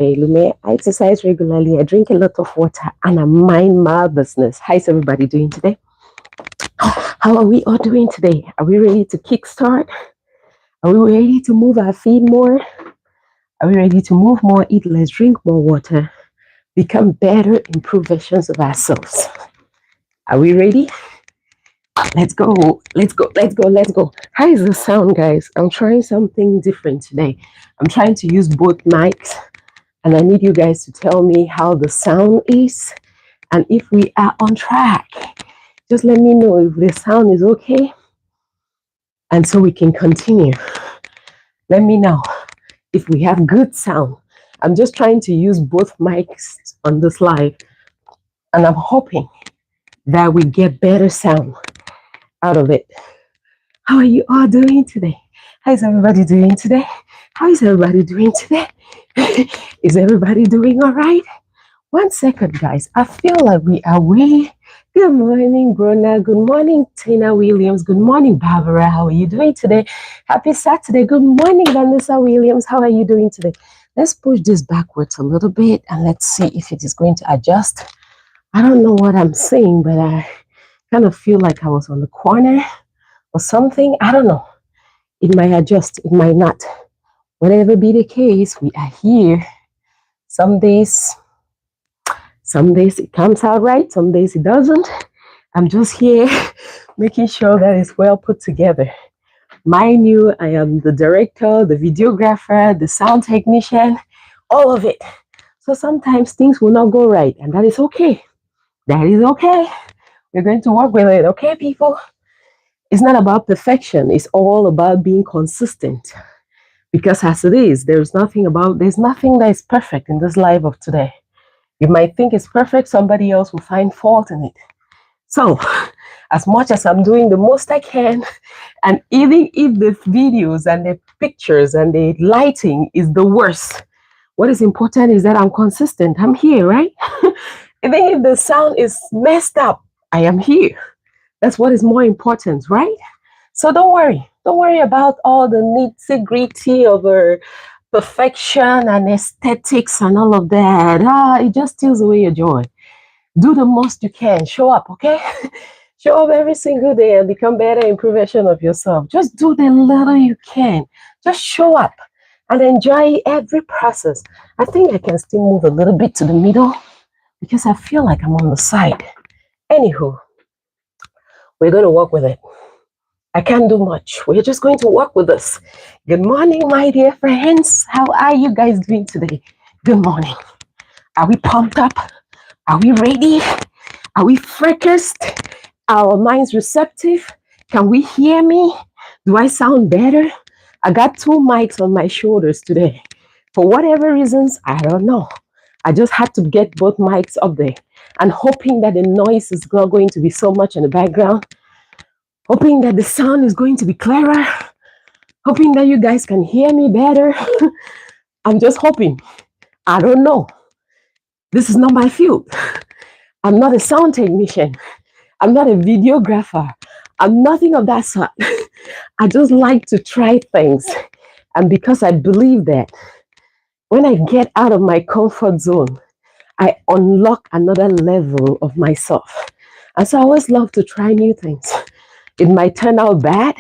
Elume. I exercise regularly, I drink a lot of water, and I mind my business. How's everybody doing today? How are we all doing today? Are we ready to kickstart? Are we ready to move our feet more? Are we ready to move more, eat less, drink more water, become better, improve versions of ourselves? Are we ready? Let's go. Let's go. Let's go. Let's go. How is the sound, guys? I'm trying something different today. I'm trying to use both mics, and I need you guys to tell me how the sound is and if we are on track. Just let me know if the sound is okay, and so we can continue. Let me know if we have good sound. I'm just trying to use both mics on this live, and I'm hoping that we get better sound out of it. How are you all doing today? How is everybody doing today? How is everybody doing today? Is everybody doing all right? 1 second, guys. I feel like we are way. Good morning, Bruna. Good morning, Tina Williams. Good morning, Barbara. How are you doing today? Happy Saturday. Good morning, Vanessa Williams. How are you doing today? Let's push this backwards a little bit and let's see if it is going to adjust. I don't know what I'm saying, but I kind of feel like I was on the corner or something. I don't know. It might adjust, it might not. Whatever be the case, we are here. Some days it comes out right, some days it doesn't. I'm just here making sure that it's well put together. Mind you, I am the director, the videographer, the sound technician, all of it. So sometimes things will not go right, and that is okay. That is okay. We're going to work with it, okay, people? It's not about perfection. It's all about being consistent. Because as it is, there's nothing that is perfect in this life of today. You might think it's perfect, somebody else will find fault in it. So, as much as I'm doing the most I can, and even if the videos and the pictures and the lighting is the worst, what is important is that I'm consistent. I'm here, right? Even if the sound is messed up, I am here. That's what is more important, right? So don't worry. Don't worry about all the nitty-gritty of perfection and aesthetics and all of that. It just steals away your joy. Do the most you can. Show up, okay? Show up every single day and become better, improve version of yourself. Just do the little you can. Just show up and enjoy every process. I think I can still move a little bit to the middle because I feel like I'm on the side. Anywho, we're going to work with it. I can't do much. We're just going to work with this. Good morning, my dear friends. How are you guys doing today? Good morning. Are we pumped up? Are we ready? Are we focused? Are our minds receptive? Can we hear me? Do I sound better? I got 2 mics on my shoulders today. For whatever reasons, I don't know. I just had to get both mics up there and hoping that the noise is not going to be so much in the background. Hoping that the sound is going to be clearer. Hoping that you guys can hear me better. I'm just hoping. I don't know. This is not my field. I'm not a sound technician. I'm not a videographer. I'm nothing of that sort. I just like to try things. And because I believe that when I get out of my comfort zone, I unlock another level of myself. And so I always love to try new things. It might turn out bad.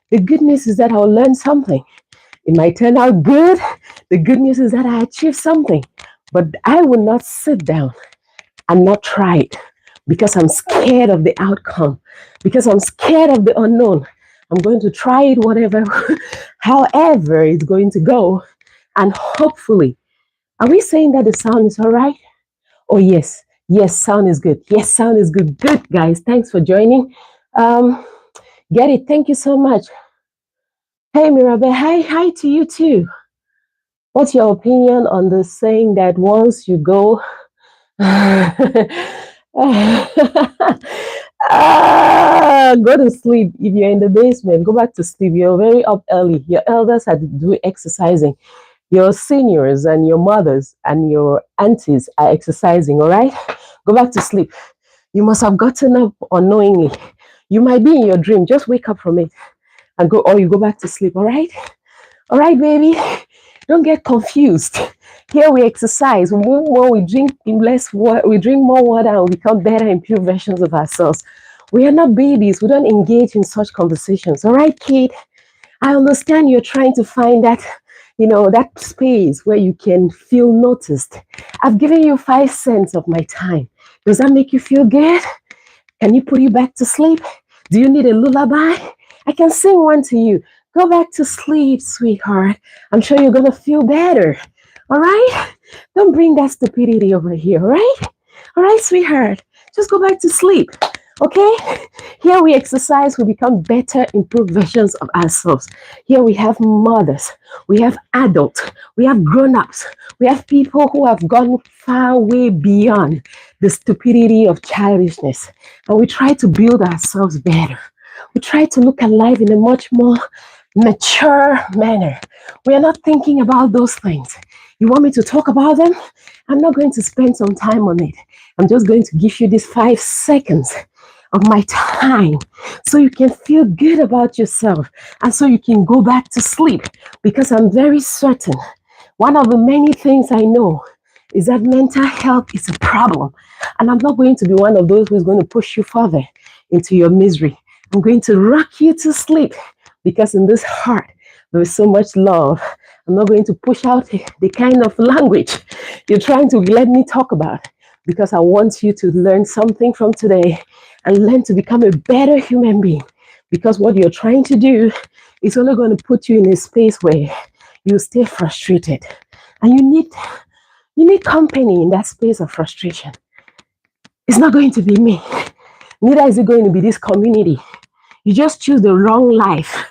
The good news is that I'll learn something. It might turn out good. The good news is that I achieved something. But I will not sit down and not try it because I'm scared of the outcome, because I'm scared of the unknown. I'm going to try it whatever, however it's going to go. And hopefully, are we saying that the sound is all right? Oh, yes. Yes, sound is good. Yes, sound is good. Good, guys. Thanks for joining. Get it. Thank you so much. Hey, Mirabel. Hi to you too. What's your opinion on the saying that once you go, go to sleep. If you're in the basement, go back to sleep. You're very up early. Your elders had to do exercising. Your seniors and your mothers and your aunties are exercising, all right? Go back to sleep. You must have gotten up unknowingly. You might be in your dream. Just wake up from it and go, or you go back to sleep, all right? All right, baby. Don't get confused. Here we exercise, we move more, we drink less water, we drink more water, and we become better, improved versions of ourselves. We are not babies. We don't engage in such conversations. All right, kid? I understand you're trying to find that, that space where you can feel noticed. I've given you 5 cents of my time. Does that make you feel good? Can you put you back to sleep? Do you need a lullaby? I can sing one to you. Go back to sleep, sweetheart. I'm sure you're going to feel better. All right? Don't bring that stupidity over here, all right? All right, sweetheart. Just go back to sleep. Okay? Here we exercise, we become better, improved versions of ourselves. Here we have mothers, we have adults, we have grown-ups, we have people who have gone far way beyond the stupidity of childishness. And we try to build ourselves better. We try to look at life in a much more mature manner. We are not thinking about those things. You want me to talk about them? I'm not going to spend some time on it. I'm just going to give you these 5 seconds of my time so you can feel good about yourself and so you can go back to sleep, because I'm very certain one of the many things I know is that mental health is a problem, and I'm not going to be one of those who's going to push you further into your misery. I'm going to rock you to sleep, because in this heart there is so much love. I'm not going to push out the kind of language you're trying to let me talk about, because I want you to learn something from today and learn to become a better human being. Because what you're trying to do is only going to put you in a space where you stay frustrated. And you need company in that space of frustration. It's not going to be me. Neither is it going to be this community. You just choose the wrong life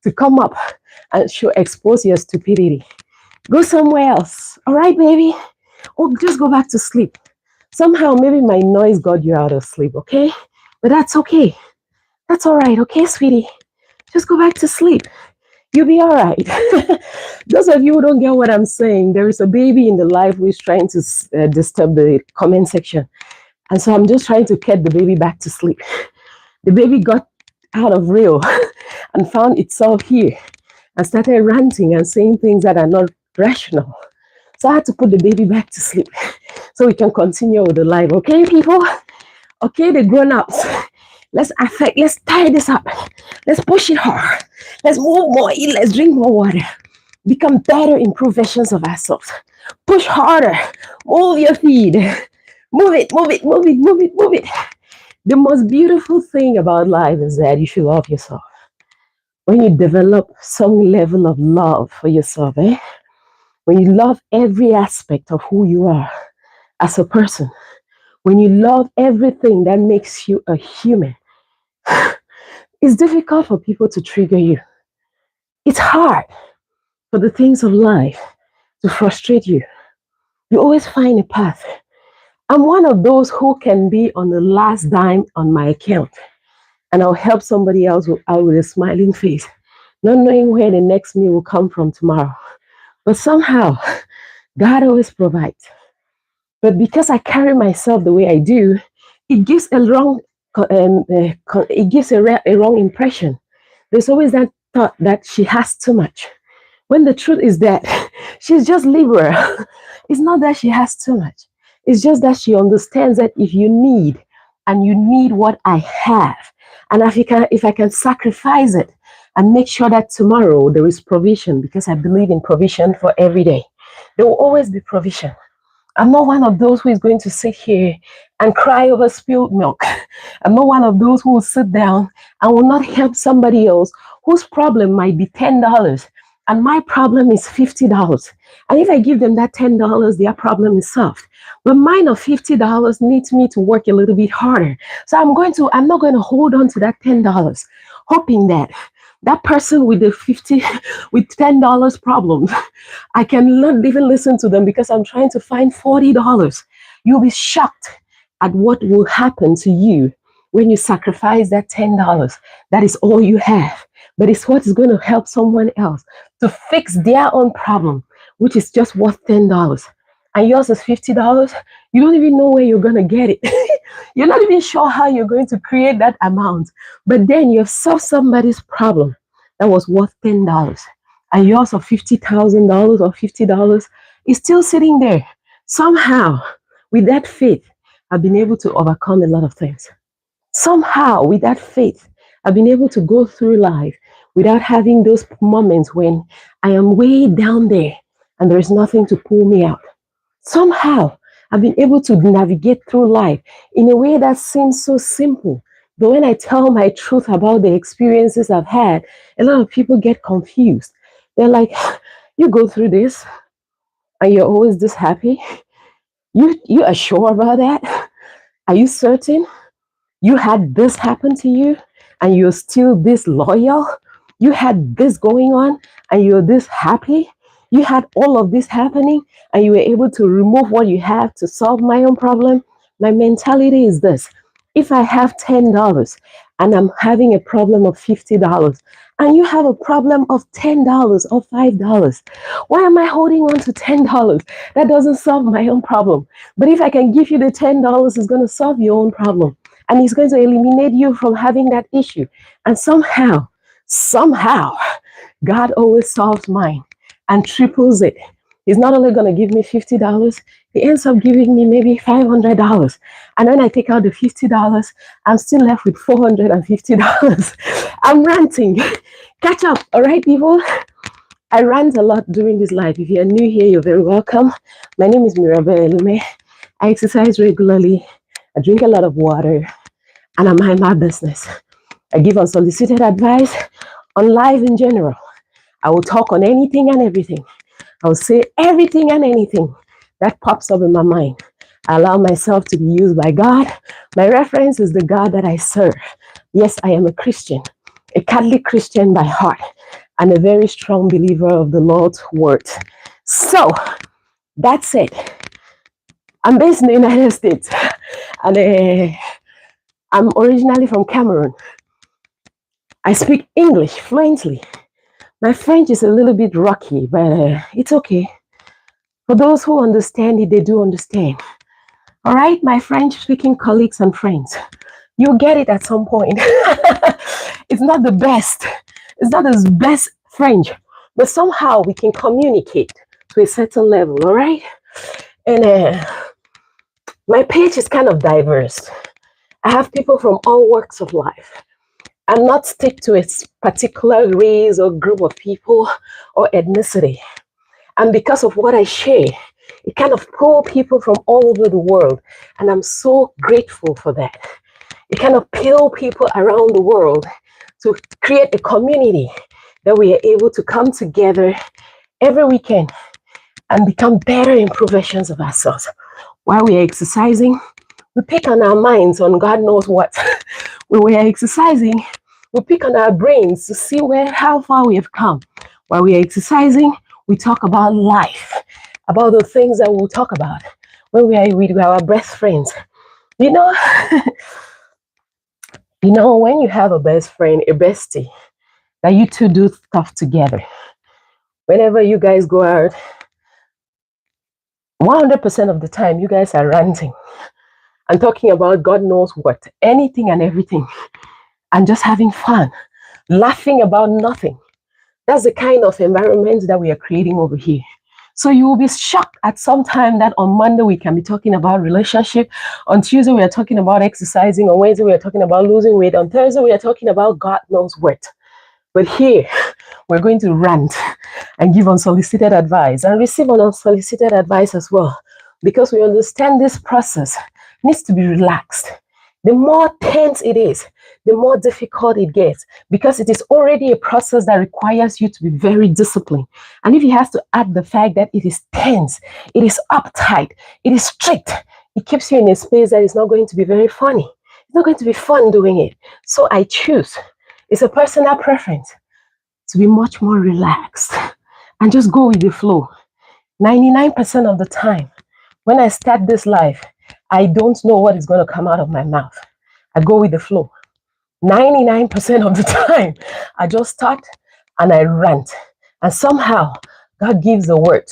to come up and expose your stupidity. Go somewhere else. All right, baby? Or just go back to sleep. Somehow, maybe my noise got you out of sleep, okay? But that's okay. That's all right, okay, sweetie? Just go back to sleep. You'll be all right. Those of you who don't get what I'm saying, there is a baby in the life who is trying to disturb the comment section. And so I'm just trying to get the baby back to sleep. The baby got out of real and found itself here and started ranting and saying things that are not rational. So I had to put the baby back to sleep so we can continue with the live. Okay, people? Okay, the grown-ups. Let's tie this up. Let's push it hard. Let's move more, eat, let's drink more water. Become better, improved versions of ourselves. Push harder. Move your feet. Move it, move it, move it, move it, move it. The most beautiful thing about life is that you should love yourself. When you develop some level of love for yourself, when you love every aspect of who you are as a person, when you love everything that makes you a human, it's difficult for people to trigger you. It's hard for the things of life to frustrate you. You always find a path. I'm one of those who can be on the last dime on my account, and I'll help somebody else out with a smiling face, not knowing where the next meal will come from tomorrow. But somehow, God always provides. But because I carry myself the way I do, it gives a wrong, a wrong impression. There's always that thought that she has too much, when the truth is that she's just liberal. It's not that she has too much. It's just that she understands that if you need, and you need what I have, and if I can sacrifice it and make sure that tomorrow there is provision, because I believe in provision for every day, there will always be provision. I'm not one of those who is going to sit here and cry over spilled milk. I'm not one of those who will sit down and will not help somebody else whose problem might be $10 and my problem is $50. And if I give them that $10, their problem is solved. But mine of $50 needs me to work a little bit harder. So I'm not going to hold on to that $10, hoping that that person with the with $10 problem, I can not even listen to them because I'm trying to find $40. You'll be shocked at what will happen to you when you sacrifice that $10. That is all you have, but it's what is going to help someone else to fix their own problem, which is just worth $10. And yours is $50. You don't even know where you're going to get it. You're not even sure how you're going to create that amount. But then you've solved somebody's problem that was worth $10. and yours of $50,000 or $50 is still sitting there. Somehow, with that faith, I've been able to overcome a lot of things. Somehow, with that faith, I've been able to go through life without having those moments when I am way down there and there is nothing to pull me out. Somehow, I've been able to navigate through life in a way that seems so simple. But when I tell my truth about the experiences I've had, a lot of people get confused. They're like, you go through this and you're always this happy? You are sure about that? Are you certain? You had this happen to you and you're still this loyal. You had this going on and you're this happy. You had all of this happening and you were able to remove what you have to solve my own problem. My mentality is this: if I have $10 and I'm having a problem of $50, and you have a problem of $10 or $5, why am I holding on to $10? That doesn't solve my own problem. But if I can give you the $10, it's going to solve your own problem. And it's going to eliminate you from having that issue. And somehow, God always solves mine and triples it. He's not only going to give me $50, he ends up giving me maybe $500. And when I take out the $50, I'm still left with $450. I'm ranting. Catch up, all right, people? I rant a lot during this life. If you're new here, you're very welcome. My name is Mirabel Elume. I exercise regularly. I drink a lot of water. And I mind my business. I give unsolicited advice on life in general. I will talk on anything and everything. I will say everything and anything that pops up in my mind. I allow myself to be used by God. My reference is the God that I serve. Yes, I am a Christian, a Catholic Christian by heart, and a very strong believer of the Lord's word. So, that's it. I'm based in the United States, and I'm originally from Cameroon. I speak English fluently. My French is a little bit rocky, but it's okay. For those who understand it, they do understand. All right, my French-speaking colleagues and friends, you'll get it at some point. It's not the best. It's not the best French, but somehow we can communicate to a certain level, all right? And my page is kind of diverse. I have people from all walks of life. I'm not stick to a particular race or group of people or ethnicity. And because of what I share, it kind of pull people from all over the world. And I'm so grateful for that. It kind of pull people around the world to create a community that we are able to come together every weekend and become better improved versions of ourselves. While we are exercising, we pick on our minds on God knows what. When we are exercising, we pick on our brains to see how far we have come. While we are exercising, we talk about life, about the things that we'll talk about when we are with our best friends. You know, when you have a best friend, a bestie, that you two do stuff together. Whenever you guys go out, 100% of the time, you guys are ranting and talking about God knows what, anything and everything, and just having fun, laughing about nothing. That's the kind of environment that we are creating over here. So you will be shocked at some time that on Monday we can be talking about relationship. On Tuesday we are talking about exercising. On Wednesday we are talking about losing weight. On Thursday we are talking about God knows what. But here we're going to rant and give unsolicited advice and receive unsolicited advice as well, because we understand this process needs to be relaxed. The more tense it is, the more difficult it gets, because it is already a process that requires you to be very disciplined. And if you have to add the fact that it is tense, it is uptight, it is strict, it keeps you in a space that is not going to be very funny. It's not going to be fun doing it. So I choose, it's a personal preference, to be much more relaxed and just go with the flow. 99% of the time, when I start this life, I don't know what is going to come out of my mouth. I go with the flow. 99% of the time, I just start and I rant. And somehow, God gives a word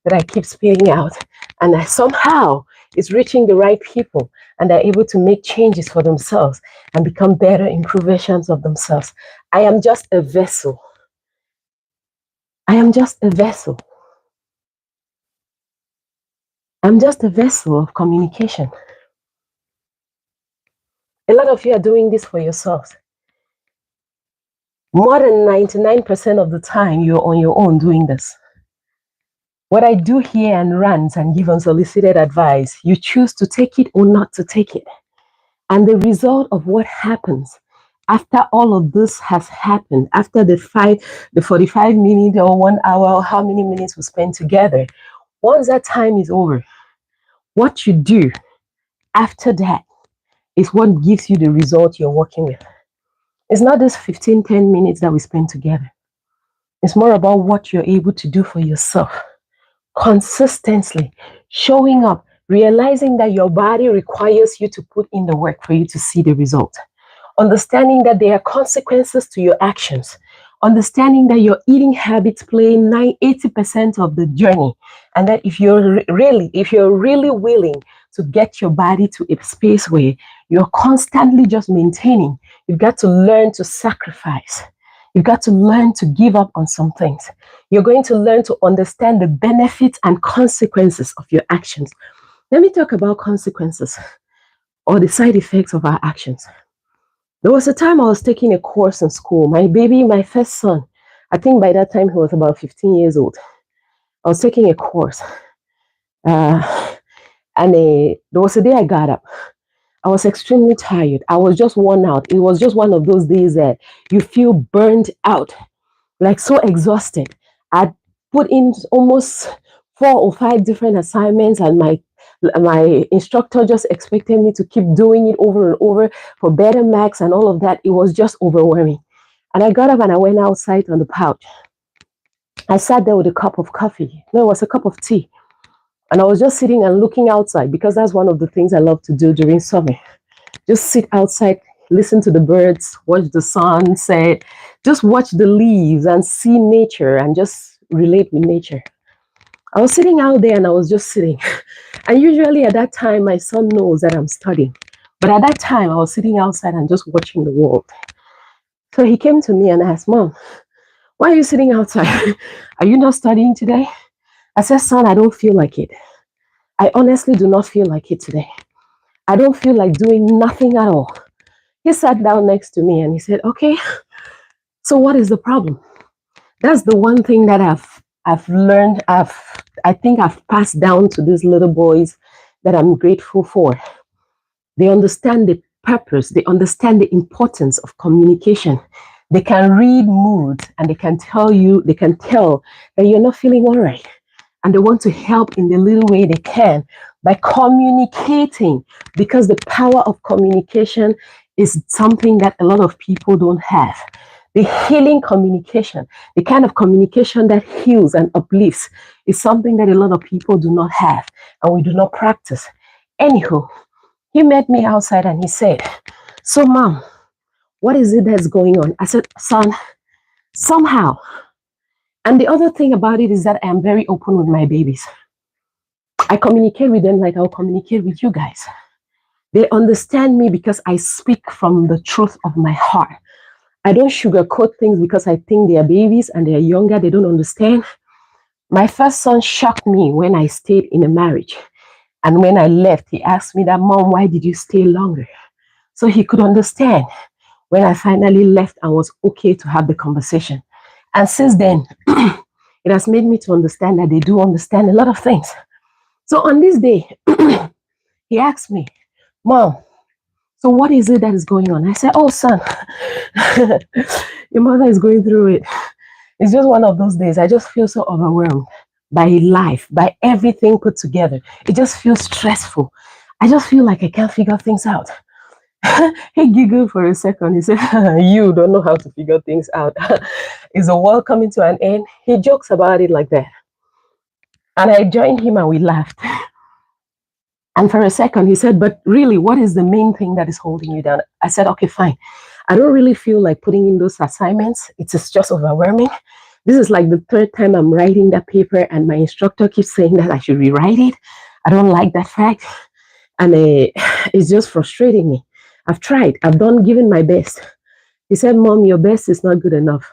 that I keep spitting out. And somehow, it's reaching the right people. And they're able to make changes for themselves and become better, improved versions of themselves. I am just a vessel. I am just a vessel. I'm just a vessel of communication. A lot of you are doing this for yourselves. More than 99% of the time, you're on your own doing this. What I do here and rant and give unsolicited advice, you choose to take it or not to take it. And the result of what happens after all of this has happened, after the 45 minutes or 1 hour, or how many minutes we spend together, once that time is over, what you do after that is what gives you the result you're working with. It's not this 15, 10 minutes that we spend together. It's more about what you're able to do for yourself consistently, showing up, realizing that your body requires you to put in the work for you to see the result. Understanding that there are consequences to your actions. Understanding that your eating habits play 80% of the journey. And that if you're really willing to get your body to a space where you're constantly just maintaining, you've got to learn to sacrifice. You've got to learn to give up on some things. You're going to learn to understand the benefits and consequences of your actions. Let me talk about consequences or the side effects of our actions. There was a time I was taking a course in school. My baby, my first son, I think by that time he was about 15 years old. I was taking a course. There was a day I got up. I was extremely tired. I was just worn out. It was just one of those days that you feel burned out, like so exhausted. I put in almost 4 or 5 different assignments, and my instructor just expected me to keep doing it over and over for better marks and all of that. It was just overwhelming. And I got up and I went outside on the couch. I sat there with a cup of coffee. No, it was a cup of tea. And I was just sitting and looking outside because that's one of the things I love to do during summer. Just sit outside, listen to the birds, watch the sunset, just watch the leaves and see nature and just relate with nature. I was sitting out there and I was just sitting. And usually at that time, my son knows that I'm studying. But at that time, I was sitting outside and just watching the world. So he came to me and asked, Mom, why are you sitting outside? Are you not studying today? I said, Son, I don't feel like it. I honestly do not feel like it today. I don't feel like doing nothing at all. He sat down next to me and he said, okay, so what is the problem? That's the one thing that I've learned, I think I've passed down to these little boys that I'm grateful for. They understand the purpose, they understand the importance of communication. They can read moods and they can tell that you're not feeling all right. And they want to help in the little way they can by communicating, because the power of communication is something that a lot of people don't have. The healing communication, the kind of communication that heals and uplifts, is something that a lot of people do not have and we do not practice. Anywho, he met me outside and he said, so Mom, what is it that's going on? I said, Son, somehow. And the other thing about it is that I am very open with my babies. I communicate with them like I'll communicate with you guys. They understand me because I speak from the truth of my heart. I don't sugarcoat things because I think they are babies and they are younger. They don't understand. My first son shocked me when I stayed in a marriage. And when I left, he asked me that, Mom, why did you stay longer? So he could understand when I finally left and was okay to have the conversation. And since then, it has made me to understand that they do understand a lot of things. So on this day, he asked me, Mom, so what is it that is going on? I said, oh, son, your mother is going through it. It's just one of those days. I just feel so overwhelmed by life, by everything put together. It just feels stressful. I just feel like I can't figure things out. He giggled for a second. He said, you don't know how to figure things out. Is the world coming to an end? He jokes about it like that. And I joined him and we laughed. And for a second, he said, but really, what is the main thing that is holding you down? I said, okay, fine. I don't really feel like putting in those assignments. It's just overwhelming. This is like the 3rd time I'm writing that paper, and my instructor keeps saying that I should rewrite it. I don't like that fact. And it's just frustrating me. I've tried. I've given my best. He said, Mom, your best is not good enough.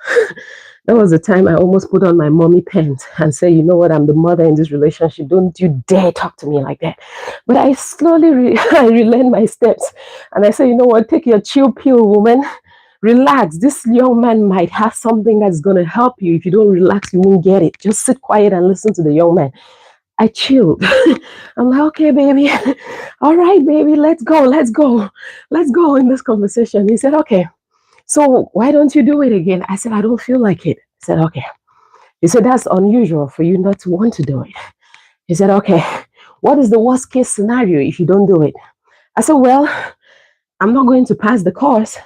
That was the time I almost put on my mommy pants and say, you know what, I'm the mother in this relationship. Don't you dare talk to me like that. But I slowly I relearned my steps. And I say, you know what, take your chill pill, woman. Relax. This young man might have something that's going to help you. If you don't relax, you won't get it. Just sit quiet and listen to the young man. I chilled. I'm like, okay, baby. All right, baby, let's go. Let's go. Let's go in this conversation. He said, okay. So why don't you do it again? I said, I don't feel like it. He said, okay. He said, that's unusual for you not to want to do it. He said, okay, what is the worst case scenario if you don't do it? I said, well, I'm not going to pass the course.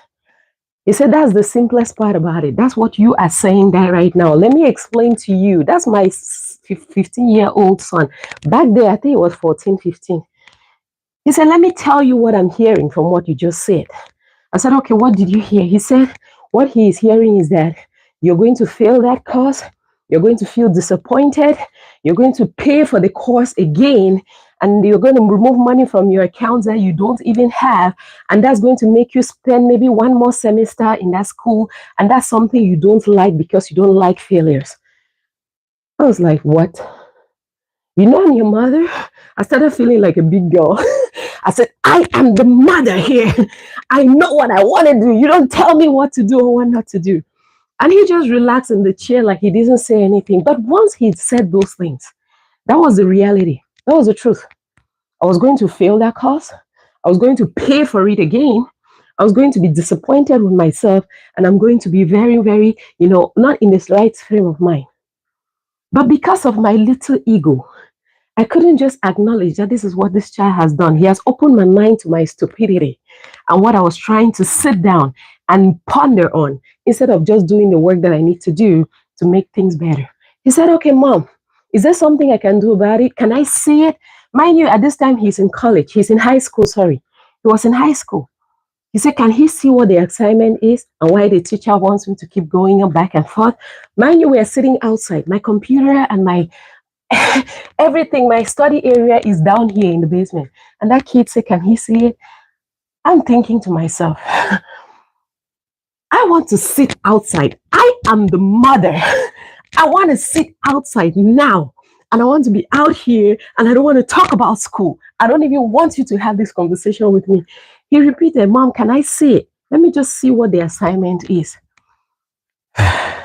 He said, that's the simplest part about it. That's what you are saying there right now. Let me explain to you. That's my 15-year-old son. Back there, I think it was 14, 15. He said, let me tell you what I'm hearing from what you just said. I said, okay, what did you hear? He said, what he is hearing is that you're going to fail that course. You're going to feel disappointed. You're going to pay for the course again. And you're going to remove money from your accounts that you don't even have. And that's going to make you spend maybe one more semester in that school. And that's something you don't like because you don't like failures. I was like, what? You know, I'm your mother. I started feeling like a big girl. I said, I am the mother here. I know what I want to do. You don't tell me what to do or what not to do. And he just relaxed in the chair like he didn't say anything. But once he said those things, that was the reality. That was the truth. I was going to fail that course. I was going to pay for it again. I was going to be disappointed with myself. And I'm going to be very, very, not in this right frame of mind. But because of my little ego, I couldn't just acknowledge that this is what this child has done. He has opened my mind to my stupidity and what I was trying to sit down and ponder on instead of just doing the work that I need to do to make things better. He said, okay, mom, is there something I can do about it? Can I see it? Mind you, at this time, he's in college. He's in high school, sorry. He was in high school. He said, can he see what the assignment is and why the teacher wants him to keep going back and forth? Mind you, we are sitting outside. My computer and my everything, my study area is down here in the basement. And that kid said, can he see it? I'm thinking to myself, I want to sit outside. I am the mother. I want to sit outside now. And I want to be out here and I don't want to talk about school. I don't even want you to have this conversation with me. He repeated, Mom, can I see it? Let me just see what the assignment is. I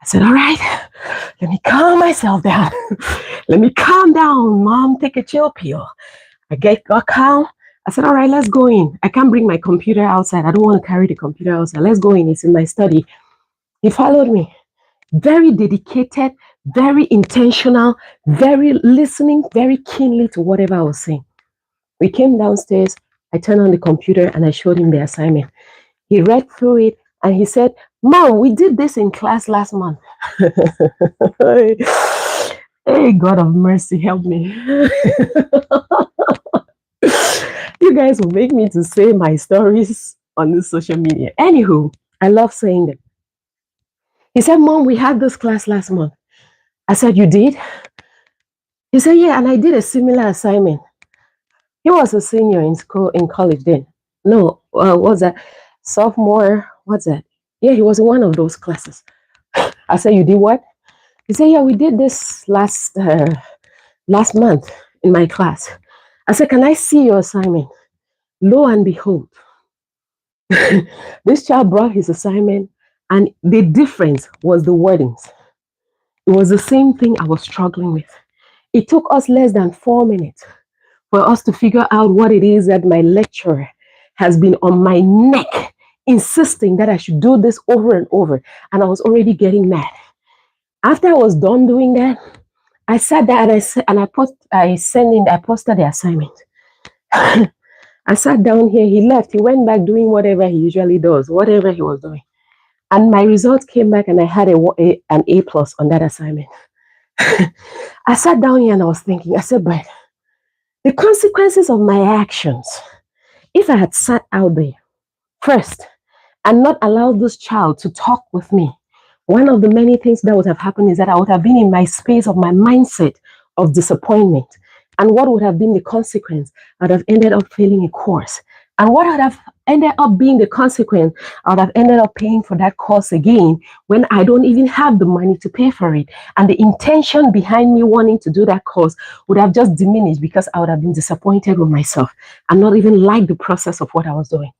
said, all right, let me calm myself down. Let me calm down, Mom. Take a chill pill. I got calm. I said, all right, let's go in. I can't bring my computer outside. I don't want to carry the computer outside. Let's go in. It's in my study. He followed me. Very dedicated, very intentional, very listening, very keenly to whatever I was saying. We came downstairs. I turned on the computer and I showed him the assignment. He read through it and he said, Mom, we did this in class last month. Hey, God of mercy, help me. You guys will make me to say my stories on this social media. Anywho, I love saying them. He said, Mom, we had this class last month. I said, you did? He said, yeah, and I did a similar assignment. He was a senior in school, in college then. No, what's that? Sophomore, what's that? Yeah, he was in one of those classes. I said, you did what? He said, yeah, we did this last month in my class. I said, can I see your assignment? Lo and behold, this child brought his assignment and the difference was the wordings. It was the same thing I was struggling with. It took us less than 4 minutes for us to figure out what it is that my lecturer has been on my neck, insisting that I should do this over and over. And I was already getting mad. After I was done doing that, I sat there and I posted the assignment. I sat down here, he left, he went back doing whatever he usually does, whatever he was doing. And my results came back and I had an A+ on that assignment. I sat down here and I was thinking, I said, but the consequences of my actions, if I had sat out there first and not allowed this child to talk with me, one of the many things that would have happened is that I would have been in my space of my mindset of disappointment. And what would have been the consequence? I would have ended up failing a course. And what would have ended up being the consequence, I would have ended up paying for that course again when I don't even have the money to pay for it. And the intention behind me wanting to do that course would have just diminished because I would have been disappointed with myself and not even like the process of what I was doing.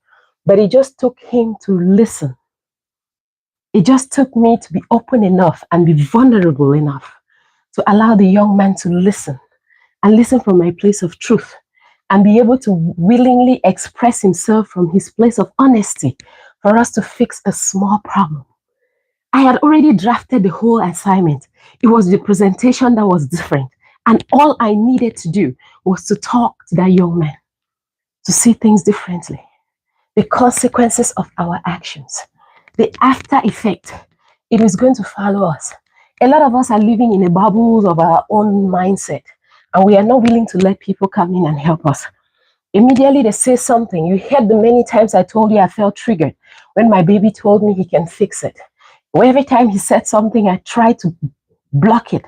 But it just took him to listen. It just took me to be open enough and be vulnerable enough to allow the young man to listen and listen from my place of truth and be able to willingly express himself from his place of honesty for us to fix a small problem. I had already drafted the whole assignment. It was the presentation that was different. And all I needed to do was to talk to that young man, to see things differently, the consequences of our actions, the after effect. It is going to follow us. A lot of us are living in a bubble of our own mindset, and we are not willing to let people come in and help us. Immediately they say something. You heard the many times I told you I felt triggered when my baby told me he can fix it. Well, every time he said something, I tried to block it.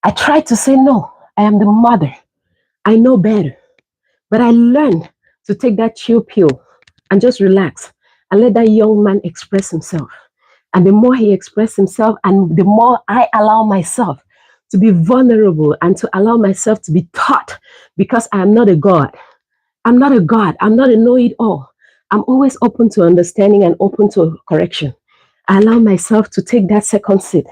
I tried to say, no, I am the mother. I know better. But I learned to take that chill pill and just relax and let that young man express himself. And the more he expressed himself, and the more I allow myself to be vulnerable and to allow myself to be taught, because I am not a God. I'm not a God. I'm not a know-it-all. I'm always open to understanding and open to correction. I allow myself to take that second seat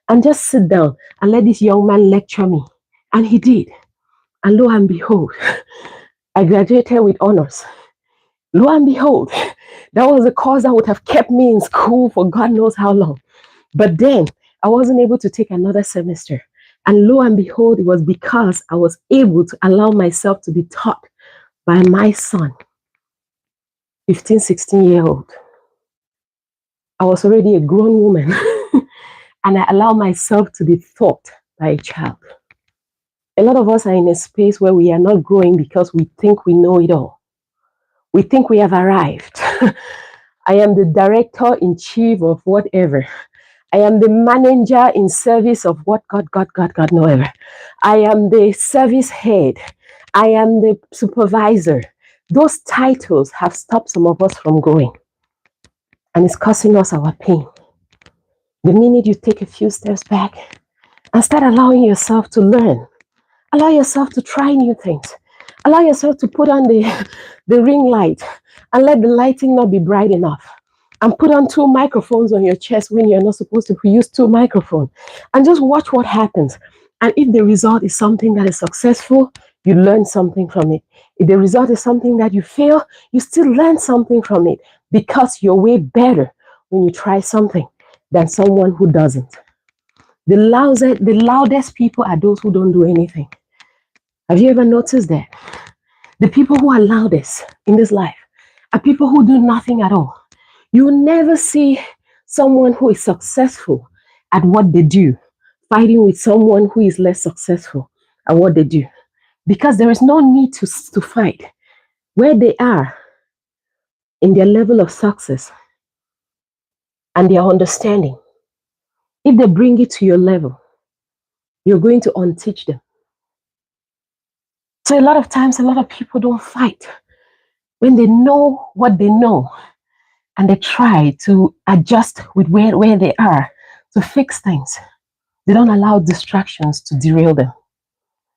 and just sit down and let this young man lecture me. And he did. And lo and behold, I graduated with honors. Lo and behold, that was a course that would have kept me in school for God knows how long. But then I wasn't able to take another semester. And lo and behold, it was because I was able to allow myself to be taught by my son, 15, 16-year-old. I was already a grown woman. And I allow myself to be taught by a child. A lot of us are in a space where we are not growing because we think we know it all. We think we have arrived. I am the director in chief of whatever. I am the manager in service of what God, no ever. I am the service head. I am the supervisor. Those titles have stopped some of us from growing. And it's causing us our pain. The minute you take a few steps back and start allowing yourself to learn, allow yourself to try new things, allow yourself to put on the ring light and let the lighting not be bright enough, and put on 2 microphones on your chest when you're not supposed to use 2 microphones, and just watch what happens. And if the result is something that is successful, you learn something from it. If the result is something that you fail, you still learn something from it, because you're way better when you try something than someone who doesn't. The loudest people are those who don't do anything. Have you ever noticed that? The people who are loudest in this life are people who do nothing at all. You will never see someone who is successful at what they do fighting with someone who is less successful at what they do, because there is no need to fight. Where they are in their level of success and their understanding, if they bring it to your level, you're going to unteach them. So a lot of times, a lot of people don't fight when they know what they know, and they try to adjust with where they are to fix things. They don't allow distractions to derail them.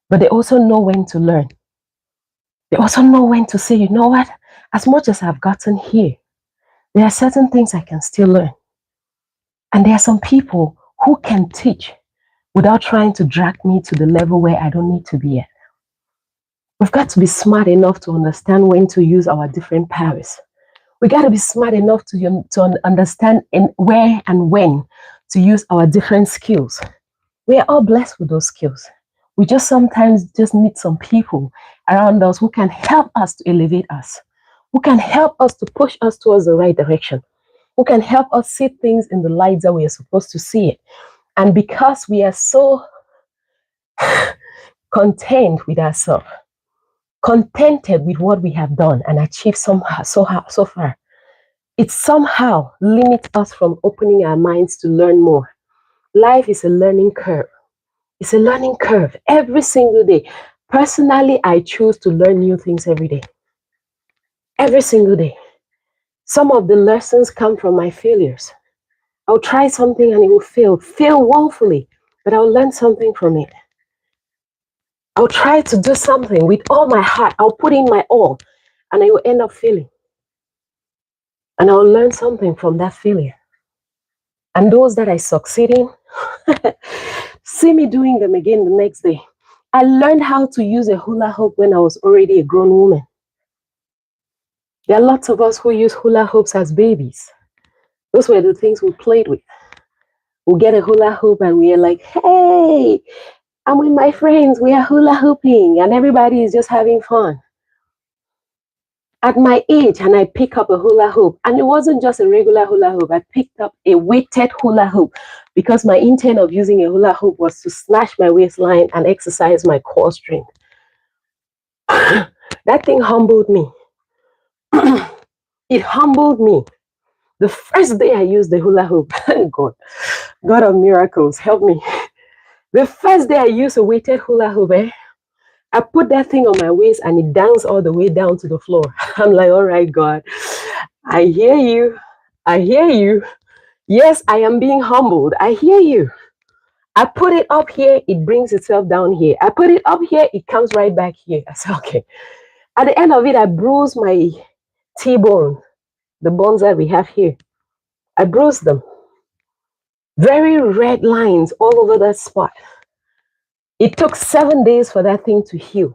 But they also know when to learn. They also know when to say, you know what? As much as I've gotten here, there are certain things I can still learn. And there are some people who can teach without trying to drag me to the level where I don't need to be at. We've got to be smart enough to understand when to use our different powers. We got to be smart enough to understand where and when to use our different skills. We are all blessed with those skills. We just sometimes just need some people around us who can help us to elevate us, who can help us to push us towards the right direction, who can help us see things in the light that we are supposed to see it. And because we are so content with ourselves, contented with what we have done and achieved somehow, so far, it somehow limits us from opening our minds to learn more. Life is a learning curve. It's a learning curve every single day. Personally, I choose to learn new things every day. every single day. Some of the lessons come from my failures. I'll try something and it will fail woefully, but I'll learn something from it. I'll try to do something with all my heart. I'll put in my all, and I will end up failing. And I'll learn something from that failure. And those that I succeed in, see me doing them again the next day. I learned how to use a hula hoop when I was already a grown woman. There are lots of us who use hula hoops as babies. Those were the things we played with. We'll get a hula hoop and we're like, hey, I'm with my friends, we are hula hooping, and everybody is just having fun. At my age, and I pick up a hula hoop, and it wasn't just a regular hula hoop, I picked up a weighted hula hoop because my intent of using a hula hoop was to snatch my waistline and exercise my core strength. That thing humbled me. It humbled me. The first day I used the hula hoop, God of miracles, help me. The first day I used a weighted hula hoop, I put that thing on my waist and it danced all the way down to the floor. I'm like, all right, God, I hear you. I hear you. Yes, I am being humbled. I hear you. I put it up here, it brings itself down here. I put it up here, it comes right back here. I said, okay. At the end of it, I bruised my T-bone, the bones that we have here. I bruised them. Very red lines all over that spot. It took 7 days for that thing to heal.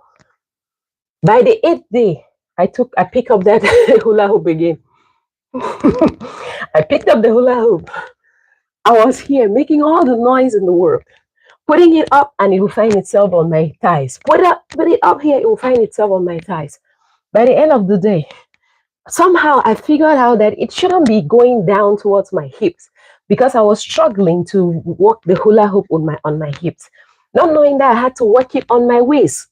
By the 8th day, I picked up that hula hoop again. I picked up the hula hoop. I was here making all the noise in the world, putting it up, and it will find itself on my thighs. Put it up here, it will find itself on my thighs. By the end of the day, somehow I figured out that it shouldn't be going down towards my hips because I was struggling to work the hula hoop on my hips, not knowing that I had to work it on my waist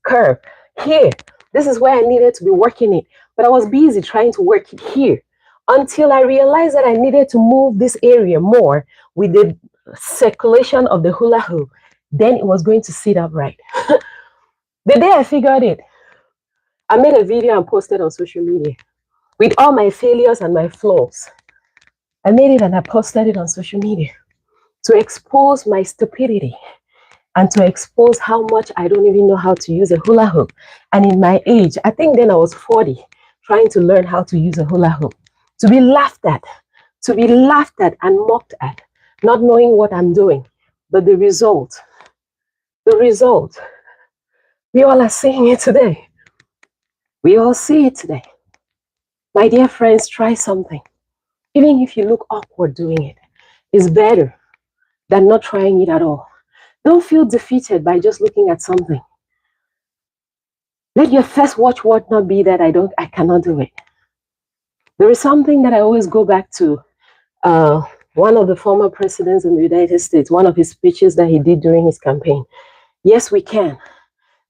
curve here. This is where I needed to be working it, but I was busy trying to work it here until I realized that I needed to move this area more with the circulation of the hula hoop. Then it was going to sit upright. The day I figured it, I made a video and posted on social media with all my failures and my flaws. I made it and I posted it on social media to expose my stupidity and to expose how much I don't even know how to use a hula hoop. And in my age, I think then I was 40, trying to learn how to use a hula hoop, to be laughed at and mocked at, not knowing what I'm doing. But the result, we all are seeing it today. We all see it today. My dear friends, try something. Even if you look awkward doing it, it's better than not trying it at all. Don't feel defeated by just looking at something. Let your first watchword not be that I cannot do it. There is something that I always go back to. One of the former presidents in the United States, one of his speeches that he did during his campaign. Yes, we can.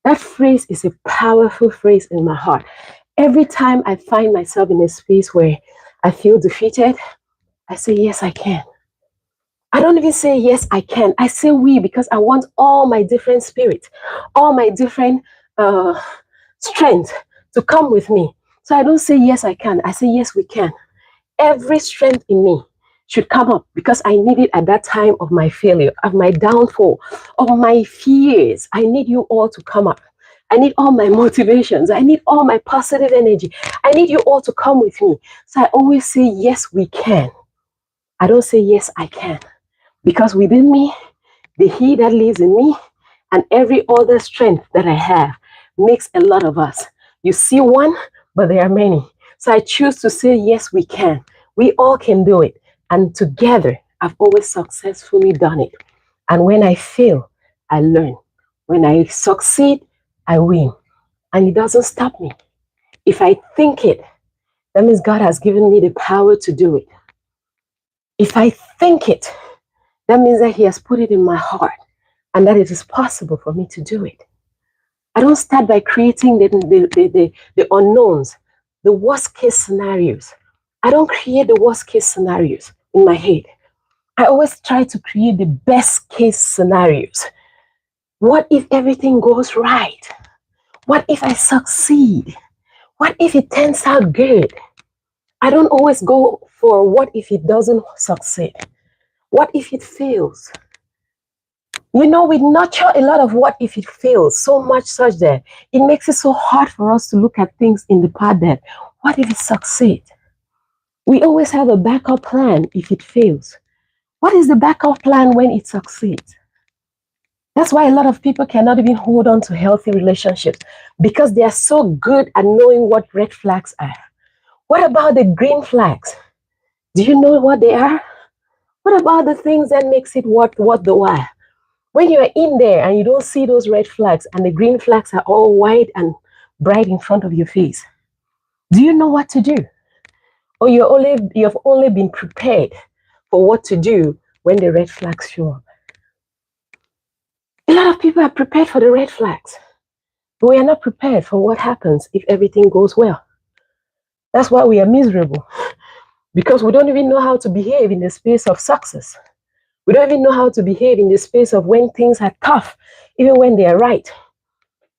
That phrase is a powerful phrase in my heart. Every time I find myself in a space where I feel defeated, I say, yes, I can. I don't even say, yes, I can. I say we because I want all my different spirits, all my different strength to come with me. So I don't say, yes, I can. I say, yes, we can. Every strength in me should come up because I need it at that time of my failure, of my downfall, of my fears. I need you all to come up. I need all my motivations. I need all my positive energy. I need you all to come with me. So I always say, yes, we can. I don't say, yes, I can. Because within me, the He that lives in me and every other strength that I have makes a lot of us. You see one, but there are many. So I choose to say, yes, we can. We all can do it. And together, I've always successfully done it. And when I fail, I learn. When I succeed, I win. And it doesn't stop me. If I think it, that means God has given me the power to do it. If I think it, that means that He has put it in my heart and that it is possible for me to do it. I don't start by creating the unknowns, the worst case scenarios. I don't create the worst case scenarios in my head. I always try to create the best case scenarios. What if everything goes right? What if I succeed? What if it turns out good? I don't always go for what if it doesn't succeed? What if it fails? We nurture a lot of what if it fails, so much such that it makes it so hard for us to look at things in the part that, what if it succeeds? We always have a backup plan if it fails. What is the backup plan when it succeeds? That's why a lot of people cannot even hold on to healthy relationships because they are so good at knowing what red flags are. What about the green flags? Do you know what they are? What about the things that makes it what they are? When you're in there and you don't see those red flags and the green flags are all white and bright in front of your face, do you know what to do? Or you've only been prepared for what to do when the red flags show up? A lot of people are prepared for the red flags, but we are not prepared for what happens if everything goes well. That's why we are miserable, because we don't even know how to behave in the space of success. We don't even know how to behave in the space of when things are tough, even when they are right.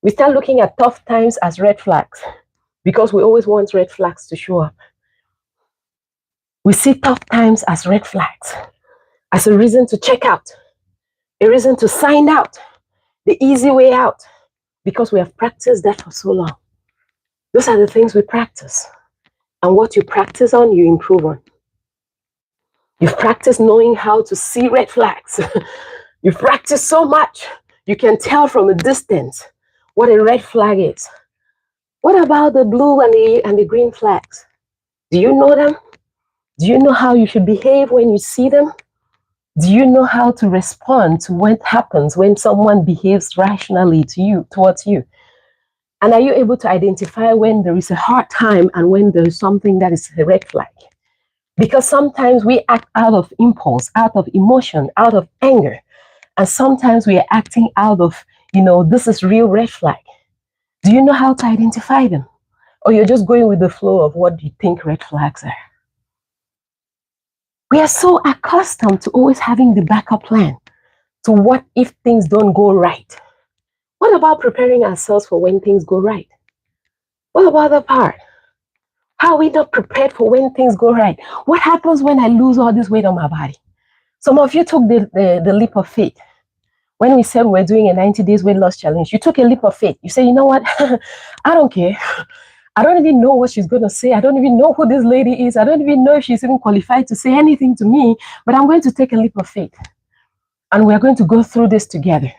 We start looking at tough times as red flags because we always want red flags to show up. We see tough times as red flags, as a reason to check out, a reason to sign out, the easy way out, because we have practiced that for so long. Those are the things we practice. And what you practice on, you improve on. You've practiced knowing how to see red flags. You've practiced so much, you can tell from a distance what a red flag is. What about the blue and the green flags? Do you know them? Do you know how you should behave when you see them? Do you know how to respond to what happens when someone behaves rationally towards you? And are you able to identify when there is a hard time and when there is something that is a red flag? Because sometimes we act out of impulse, out of emotion, out of anger. And sometimes we are acting out of, this is real red flag. Do you know how to identify them? Or you're just going with the flow of what you think red flags are? We are so accustomed to always having the backup plan to what if things don't go right. What about preparing ourselves for when things go right? What about the part? How are we not prepared for when things go right? What happens when I lose all this weight on my body? Some of you took the leap of faith. When we said we're doing a 90 days weight loss challenge, you took a leap of faith. You say, you know what? I don't care. I don't even know what she's going to say. I don't even know who this lady is. I don't even know if she's even qualified to say anything to me, but I'm going to take a leap of faith. And we're going to go through this together.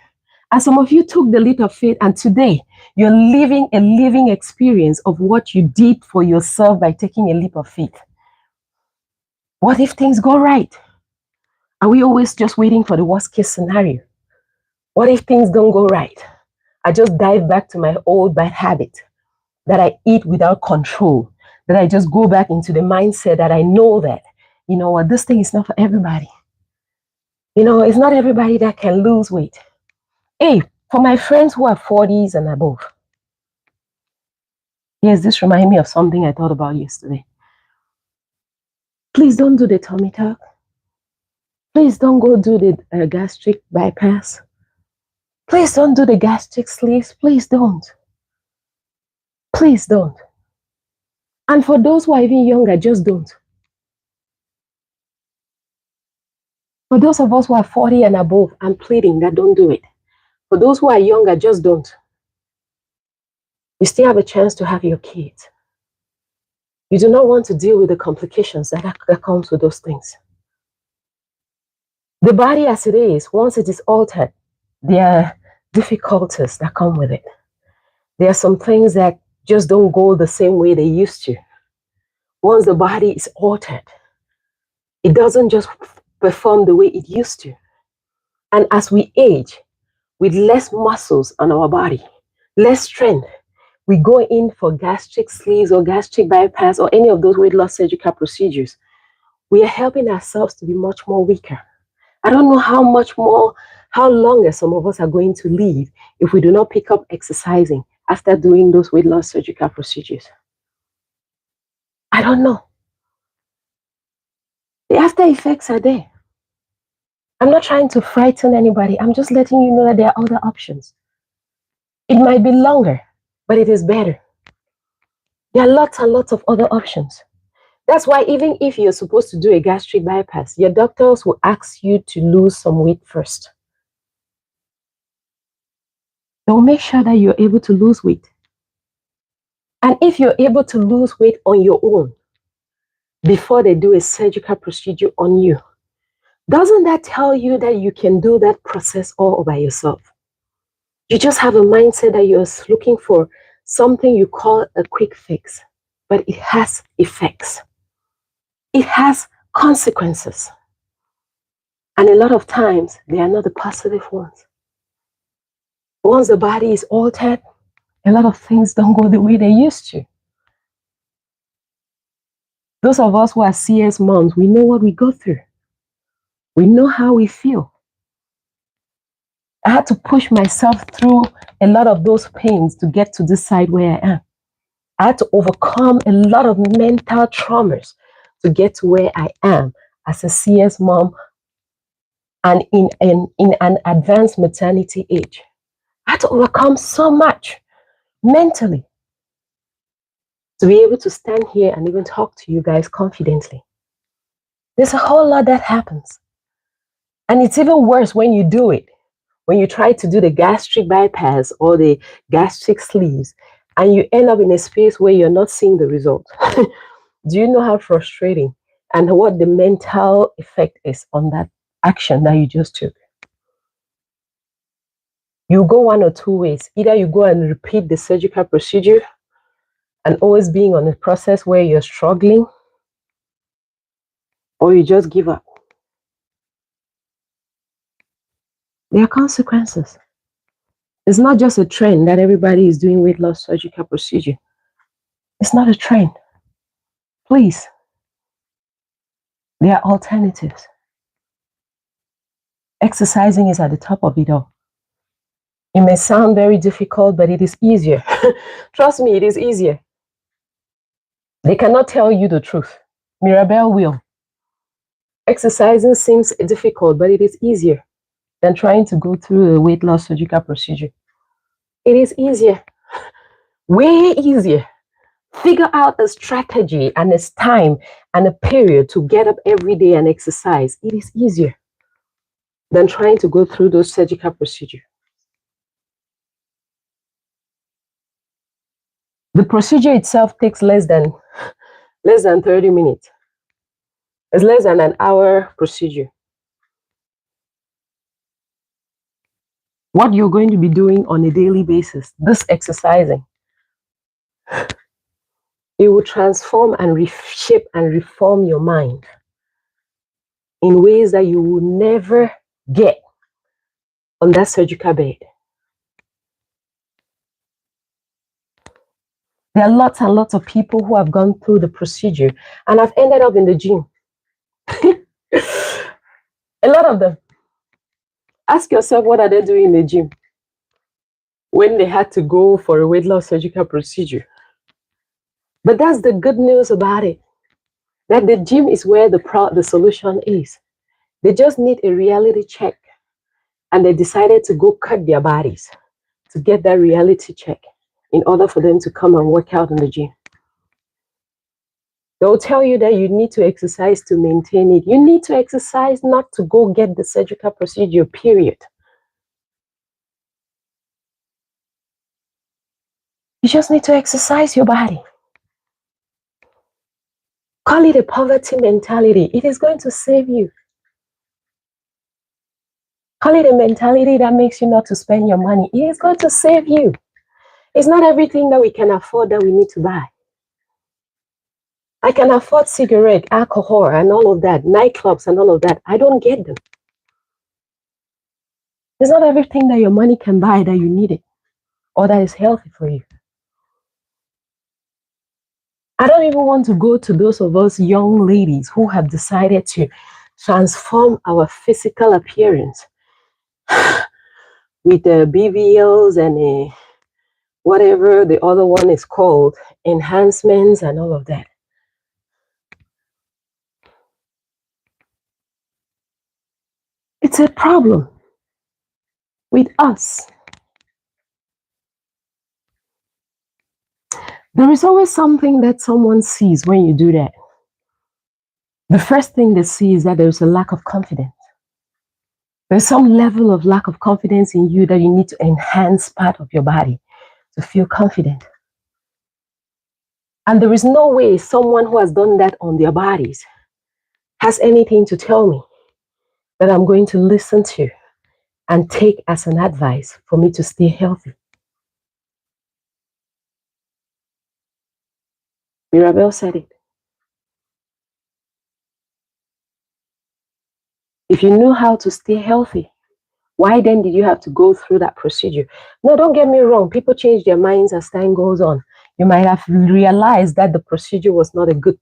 And some of you took the leap of faith, and today you're living a living experience of what you did for yourself by taking a leap of faith. What if things go right? Are we always just waiting for the worst case scenario? What if things don't go right? I just dive back to my old bad habit that I eat without control, that I just go back into the mindset that I know that, this thing is not for everybody. It's not everybody that can lose weight. Hey, for my friends who are 40s and above, yes, this reminds me of something I thought about yesterday. Please don't do the tummy tuck. Please don't go do the gastric bypass. Please don't do the gastric sleeves. Please don't. Please don't. And for those who are even younger, just don't. For those of us who are 40 and above, I'm pleading that don't do it. For those who are younger, just don't. You still have a chance to have your kids. You do not want to deal with the complications that comes with those things. The body as it is, once it is altered, there are difficulties that come with it. There are some things that just don't go the same way they used to. Once the body is altered, it doesn't just perform the way it used to. And as we age, with less muscles on our body, less strength, we go in for gastric sleeves or gastric bypass or any of those weight loss surgical procedures. We are helping ourselves to be much more weaker. I don't know how longer some of us are going to live if we do not pick up exercising after doing those weight loss surgical procedures. I don't know. The after effects are there. I'm not trying to frighten anybody. I'm just letting you know that there are other options. It might be longer, but it is better. There are lots and lots of other options. That's why even if you're supposed to do a gastric bypass, your doctors will ask you to lose some weight first. They will make sure that you're able to lose weight. And if you're able to lose weight on your own before they do a surgical procedure on you, doesn't that tell you that you can do that process all by yourself? You just have a mindset that you're looking for something you call a quick fix, but it has effects. It has consequences. And a lot of times, they are not the positive ones. Once the body is altered, a lot of things don't go the way they used to. Those of us who are CS moms, we know what we go through. We know how we feel. I had to push myself through a lot of those pains to get to this side where I am. I had to overcome a lot of mental traumas to get to where I am as a CS mom and in an advanced maternity age. I had to overcome so much mentally to be able to stand here and even talk to you guys confidently. There's a whole lot that happens. And it's even worse when you do it. When you try to do the gastric bypass or the gastric sleeves, and you end up in a space where you're not seeing the result. Do you know how frustrating and what the mental effect is on that action that you just took? You go one or two ways. Either you go and repeat the surgical procedure and always being on a process where you're struggling, or you just give up. There are consequences. It's not just a trend that everybody is doing weight loss surgical procedure. It's not a trend. Please, there are alternatives. Exercising is at the top of it all. It may sound very difficult, but it is easier. Trust me, it is easier. They cannot tell you the truth. Mirabel will. Exercising seems difficult, but it is easier than trying to go through a weight loss surgical procedure. It is easier. Way easier. Figure out a strategy and a time and a period to get up every day and exercise. It is easier than trying to go through those surgical procedures. The procedure itself takes less than 30 minutes. It's less than an hour procedure. What you're going to be doing on a daily basis, this exercising, it will transform and reshape and reform your mind in ways that you will never get on that surgical bed. There are lots and lots of people who have gone through the procedure and have ended up in the gym. A lot of them. Ask yourself, what are they doing in the gym when they had to go for a weight loss surgical procedure? But that's the good news about it, that the gym is where the solution is. They just need a reality check, and they decided to go cut their bodies to get that reality check in order for them to come and work out in the gym. They'll tell you that you need to exercise to maintain it. You need to exercise not to go get the surgical procedure, period. You just need to exercise your body. Call it a poverty mentality. It is going to save you. Call it a mentality that makes you not to spend your money. It is going to save you. It's not everything that we can afford that we need to buy. I can afford cigarette, alcohol, and all of that, nightclubs and all of that. I don't get them. It's not everything that your money can buy that you need it or that is healthy for you. I don't even want to go to those of us young ladies who have decided to transform our physical appearance with the BBLs and whatever the other one is called, enhancements and all of that. It's a problem with us. There is always something that someone sees when you do that. The first thing they see is that there's a lack of confidence. There's some level of lack of confidence in you that you need to enhance part of your body to feel confident. And there is no way someone who has done that on their bodies has anything to tell me that I'm going to listen to and take as an advice for me to stay healthy. Mirabel said it. If you knew how to stay healthy, why then did you have to go through that procedure? No, don't get me wrong. People change their minds as time goes on. You might have realized that the procedure was not a good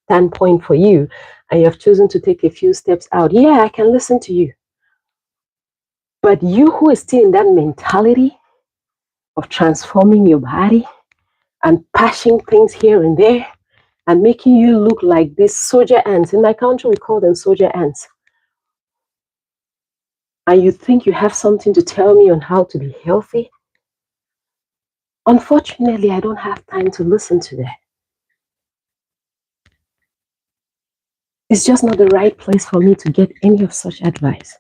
standpoint for you, and you have chosen to take a few steps out. Yeah, I can listen to you. But you who is still in that mentality of transforming your body and patching things here and there and making you look like these soldier ants. In my country, we call them soldier ants. And you think you have something to tell me on how to be healthy? Unfortunately, I don't have time to listen to that. It's just not the right place for me to get any of such advice.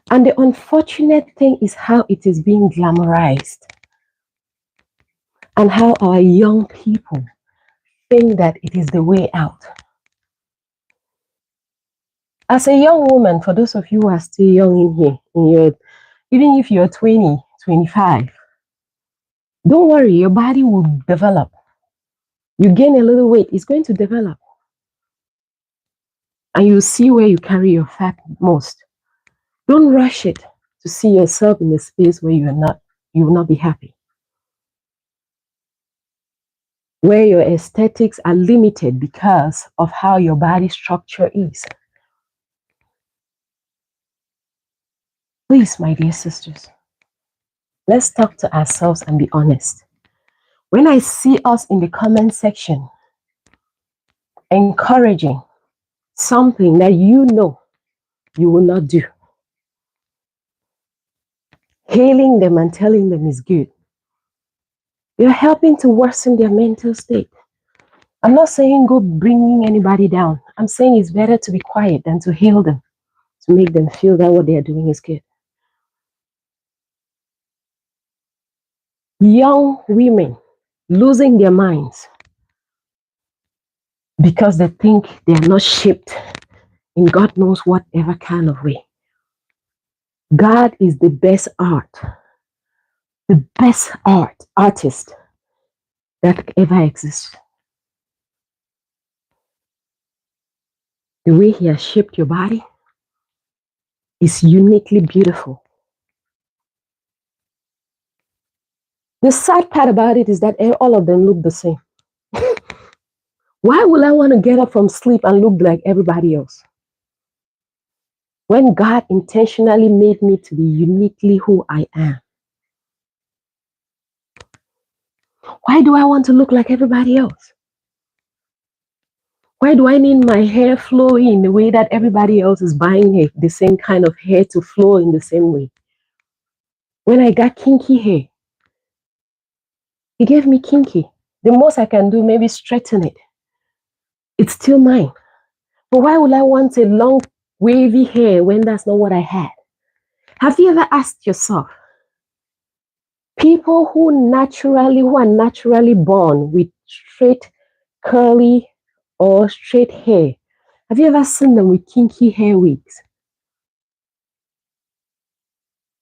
And the unfortunate thing is how it is being glamorized and how our young people think that it is the way out. As a young woman, for those of you who are still young in here, even if you're 20, 25, don't worry, your body will develop. You gain a little weight, it's going to develop. And you'll see where you carry your fat most. Don't rush it to see yourself in a space where you will not be happy. Where your aesthetics are limited because of how your body structure is. Please, my dear sisters, let's talk to ourselves and be honest. When I see us in the comment section encouraging something that you know you will not do, hailing them and telling them is good, you're helping to worsen their mental state. I'm not saying go bringing anybody down. I'm saying it's better to be quiet than to hail them, to make them feel that what they're doing is good. Young women losing their minds because they think they are not shaped in God knows whatever kind of way. God is the best artist that ever exists. The way He has shaped your body is uniquely beautiful. The sad part about it is that all of them look the same. Why would I want to get up from sleep and look like everybody else? When God intentionally made me to be uniquely who I am. Why do I want to look like everybody else? Why do I need my hair flowing in the way that everybody else is buying the same kind of hair to flow in the same way? When I got kinky hair, He gave me kinky. The most I can do, maybe straighten it. It's still mine. But why would I want a long, wavy hair when that's not what I had? Have you ever asked yourself, people who are naturally born with straight, curly, or straight hair, have you ever seen them with kinky hair wigs?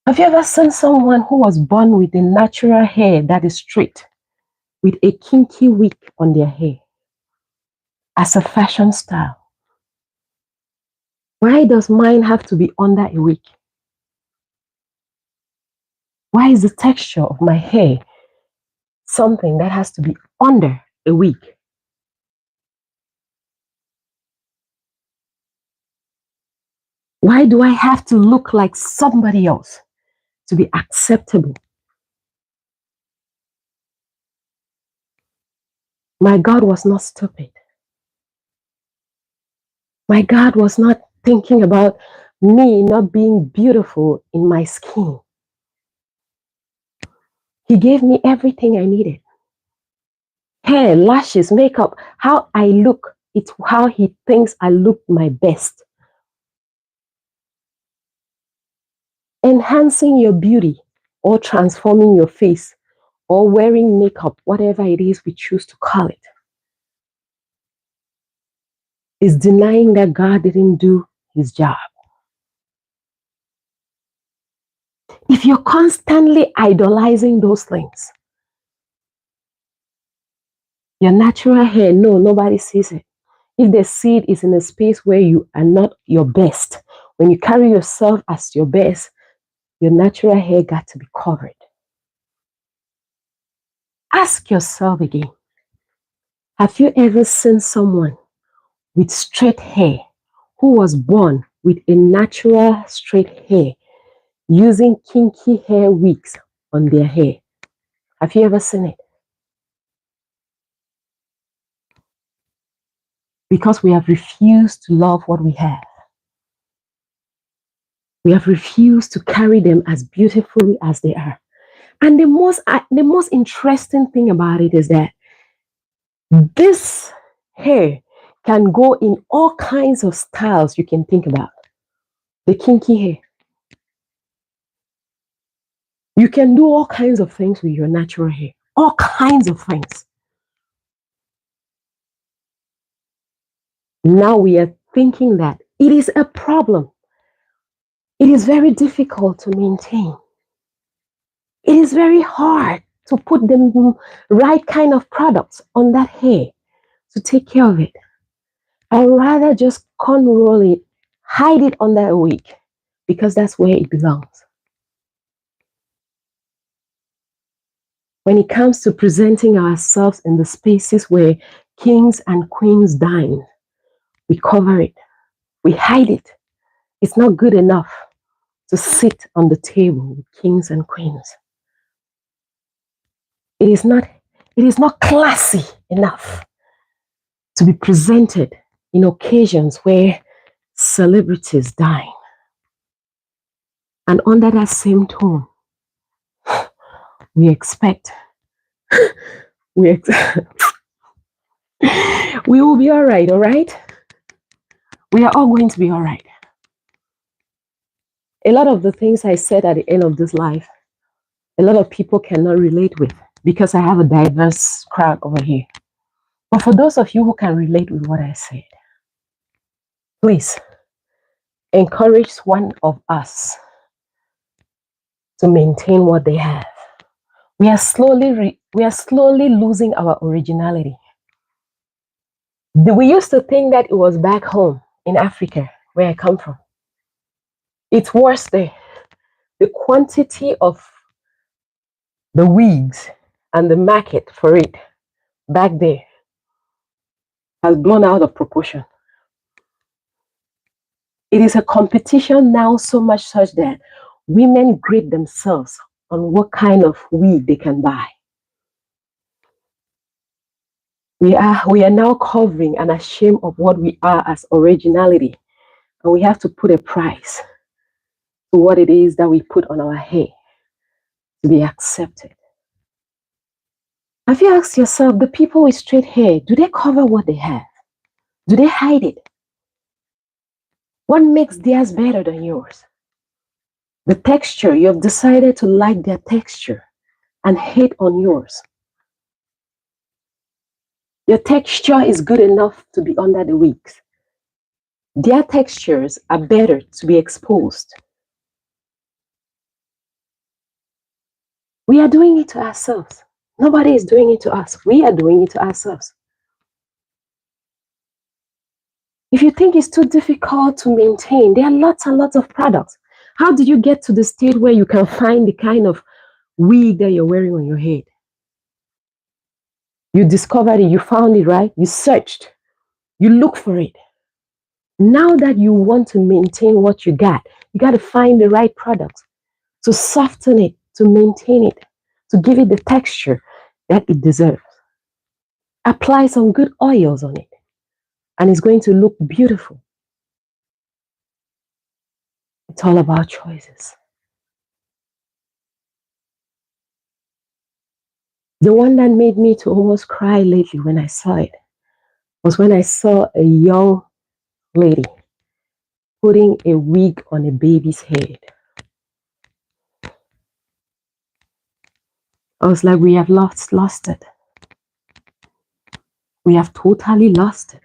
Have you ever seen someone who was born with a natural hair that is straight with a kinky wig on their hair as a fashion style? Why does mine have to be under a wig? Why is the texture of my hair something that has to be under a wig? Why do I have to look like somebody else to be acceptable? My God was not stupid. My God was not thinking about me not being beautiful in my skin. He gave me everything I needed. Hair, lashes, makeup, how I look. It's how he thinks I look my best. Enhancing your beauty or transforming your face or wearing makeup, whatever it is we choose to call it, is denying that God didn't do his job. If you're constantly idolizing those things, your natural hair, no, nobody sees it. If they see it, it's in a space where you are not your best. When you carry yourself as your best, your natural hair got to be covered. Ask yourself again, have you ever seen someone with straight hair who was born with a natural straight hair using kinky hair wigs on their hair? Have you ever seen it? Because we have refused to love what we have. We have refused to carry them as beautifully as they are. And the most interesting thing about it is that this hair can go in all kinds of styles you can think about. The kinky hair. You can do all kinds of things with your natural hair. All kinds of things. Now we are thinking that it is a problem. It is very difficult to maintain. It is very hard to put the right kind of products on that hair to take care of it. I'd rather just cornroll it, hide it under a wig, because that's where it belongs. When it comes to presenting ourselves in the spaces where kings and queens dine, we cover it, we hide it. It's not good enough to sit on the table with kings and queens. It is not classy enough to be presented in occasions where celebrities dine. And under that same tone, we expect we ex- we will be all right, all right? We are all going to be all right. A lot of the things I said at the end of this life, a lot of people cannot relate with because I have a diverse crowd over here. But for those of you who can relate with what I said, please encourage one of us to maintain what they have. We are slowly losing our originality. We used to think that it was back home in Africa, where I come from. It's worse there. The quantity of the wigs and the market for it back there has blown out of proportion. It is a competition now so much such that women grade themselves on what kind of wig they can buy. We are now covering and ashamed of what we are as originality, and we have to put a price to what it is that we put on our hair to be accepted. Have you asked yourself, the people with straight hair, do they cover what they have? Do they hide it? What makes theirs better than yours? The texture, you have decided to like their texture and hate on yours. Your texture is good enough to be under the wigs. Their textures are better to be exposed. We are doing it to ourselves. Nobody is doing it to us. We are doing it to ourselves. If you think it's too difficult to maintain, there are lots and lots of products. How did you get to the state where you can find the kind of wig that you're wearing on your head? You discovered it, you found it, right? You searched, you looked for it. Now that you want to maintain what you got to find the right products to soften it, to maintain it, to give it the texture that it deserves. Apply some good oils on it, and it's going to look beautiful. It's all about choices. The one that made me to almost cry lately when I saw it was when I saw a young lady putting a wig on a baby's head. I was like, we have lost it. We have totally lost it.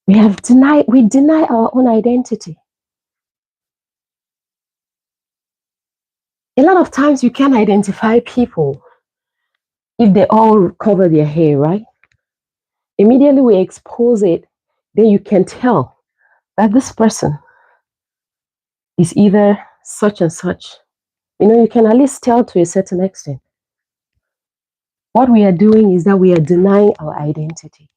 We deny our own identity. A lot of times you can't identify people if they all cover their hair, right? Immediately we expose it, then you can tell that this person is either such and such. You can at least tell to a certain extent. What we are doing is that we are denying our identity.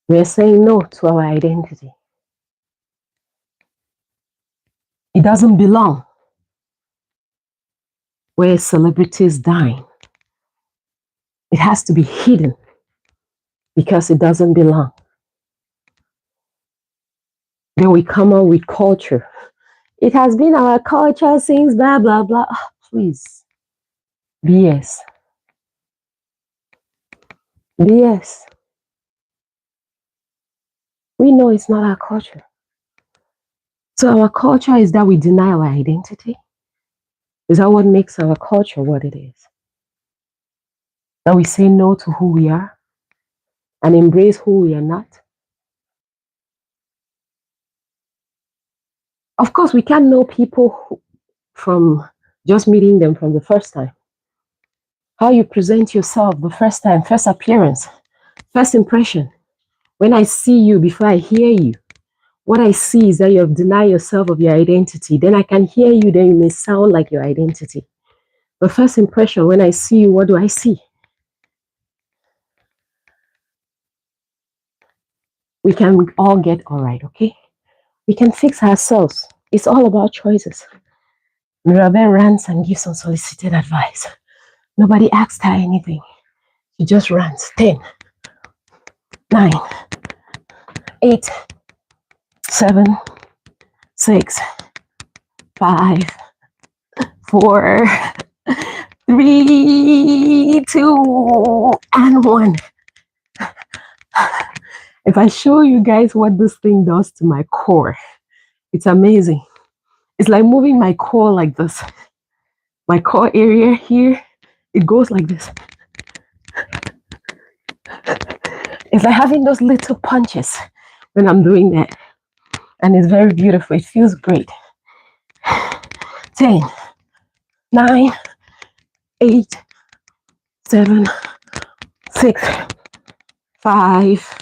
We are saying no to our identity. It doesn't belong where celebrities dine. It has to be hidden because it doesn't belong. Then we come up with culture. It has been our culture since blah, blah, blah. Oh, please. BS. BS. We know it's not our culture. So our culture is that we deny our identity. Is that what makes our culture what it is? That we say no to who we are and embrace who we are not? Of course, we can't know people from just meeting them from the first time. How you present yourself the first time, first appearance, first impression. When I see you before I hear you, what I see is that you have denied yourself of your identity. Then I can hear you, then you may sound like your identity. But first impression, when I see you, what do I see? We can all get all right, okay? We can fix ourselves. It's all about choices. Mirabel rants and gives unsolicited advice. Nobody asked her anything. She just rants. 10, 9, 8, 7, 6, 5, 4, 3, 2, and 1. If I show you guys what this thing does to my core, it's amazing. It's like moving my core like this. My core area here, it goes like this. It's like having those little punches when I'm doing that. And it's very beautiful. It feels great. 10, 9, 8, 7, 6, 5,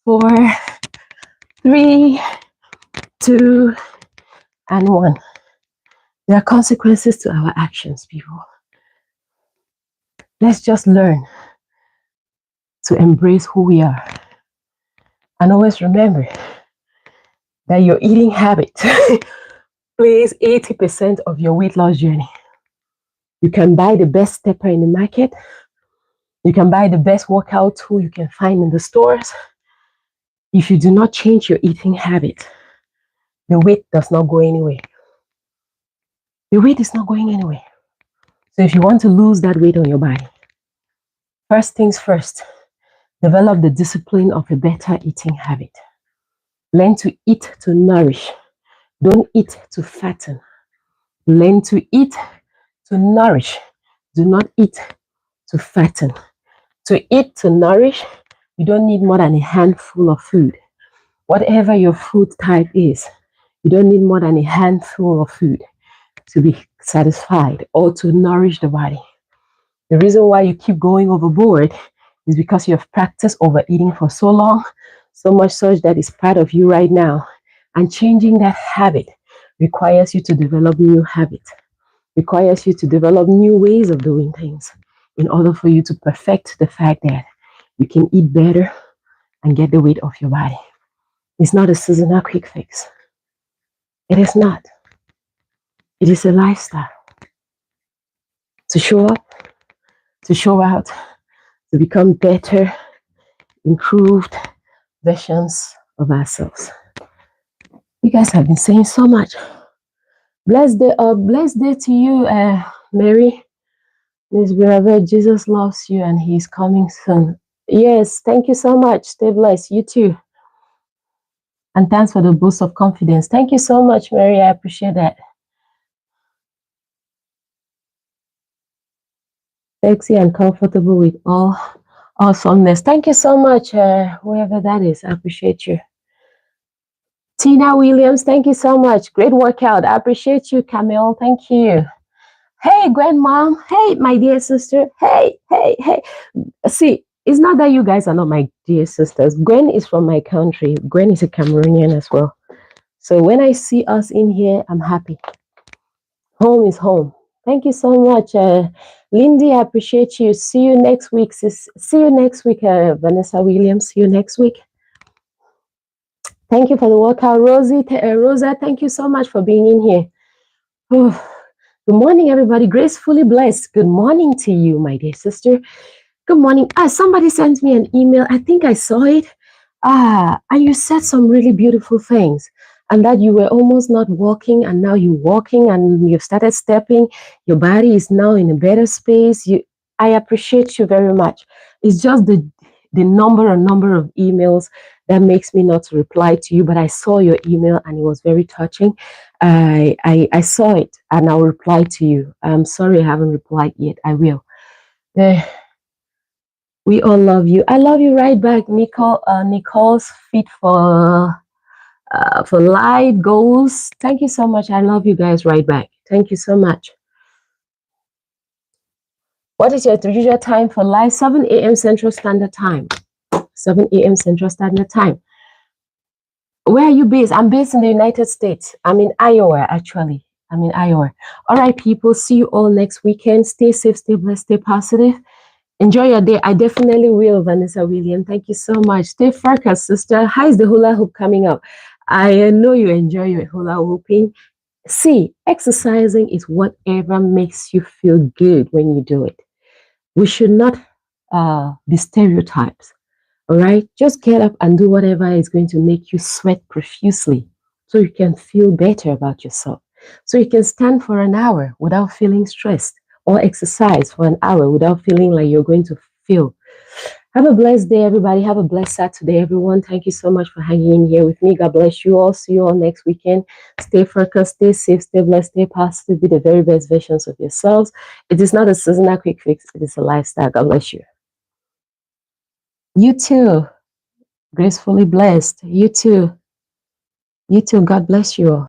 4, 3, 2, and 1. There are consequences to our actions, people. Let's just learn to embrace who we are. And always remember that your eating habit plays 80% of your weight loss journey. You can buy the best stepper in the market. You can buy the best workout tool you can find in the stores. If you do not change your eating habit, the weight does not go anywhere. The weight is not going anywhere. So if you want to lose that weight on your body, first things first, develop the discipline of a better eating habit. Learn to eat to nourish. Don't eat to fatten. Learn to eat to nourish. Do not eat to fatten. To eat to nourish, you don't need more than a handful of food. Whatever your food type is, you don't need more than a handful of food to be satisfied or to nourish the body. The reason why you keep going overboard is because you have practiced overeating for so long, so much such that it's part of you right now. And changing that habit requires you to develop new habits, requires you to develop new ways of doing things in order for you to perfect the fact that you can eat better and get the weight off your body. It's not a seasonal quick fix. It is not. It is a lifestyle. To show up, to show out, to become better, improved versions of ourselves. You guys have been saying so much. Blessed day to you, Mary. Miss Mirabel, Jesus loves you and he's coming soon. Yes, thank you so much. Stay blessed. You too. And thanks for the boost of confidence. Thank you so much, Mary. I appreciate that. Sexy and comfortable with all awesomeness. Thank you so much, whoever that is. I appreciate you. Tina Williams, thank you so much. Great workout. I appreciate you, Camille. Thank you. Hey, grandmom. Hey, my dear sister. Hey, hey, hey. See, it's not that you guys are not my dear sisters. Gwen is from my country. Gwen is a Cameroonian as well. So when I see us in here, I'm happy. Home is home. Thank you so much, Lindy. I appreciate you. See you next week. See you next week, Vanessa Williams. See you next week. Thank you for the workout, Rosie. Rosa, thank you so much for being in here. Good morning, everybody. Gracefully blessed. Good morning to you, my dear sister. Good morning. Somebody sent me an email. I think I saw it. And you said some really beautiful things. And that you were almost not walking, and now you're walking, and you've started stepping. Your body is now in a better space. I appreciate you very much. It's just the number of emails that makes me not reply to you. But I saw your email, and it was very touching. I saw it, and I'll reply to you. I'm sorry I haven't replied yet. I will. We all love you. I love you right back, Nicole. Nicole's Fit for Life Goals. Thank you so much. I love you guys right back. Thank you so much. What is your usual time for live? 7 a.m. Central Standard Time. 7 a.m. Central Standard Time. Where are you based? I'm based in the United States. I'm in Iowa, actually. I'm in Iowa. All right, people. See you all next weekend. Stay safe, stay blessed, stay positive. Enjoy your day. I definitely will, Vanessa William. Thank you so much. Stay focused, sister. How is the hula hoop coming up? I know you enjoy your hula hooping. See, exercising is whatever makes you feel good when you do it. We should not be stereotypes. All right? Just get up and do whatever is going to make you sweat profusely so you can feel better about yourself. So you can stand for an hour without feeling stressed, or exercise for an hour without feeling like you're going to feel. Have a blessed day, everybody. Have a blessed Saturday, everyone. Thank you so much for hanging in here with me. God bless you all. See you all next weekend. Stay focused, stay safe, stay blessed, stay positive. Be the very best versions of yourselves. It is not a seasonal quick fix. It is a lifestyle. God bless you. You too. Gracefully blessed. You too. You too. God bless you all.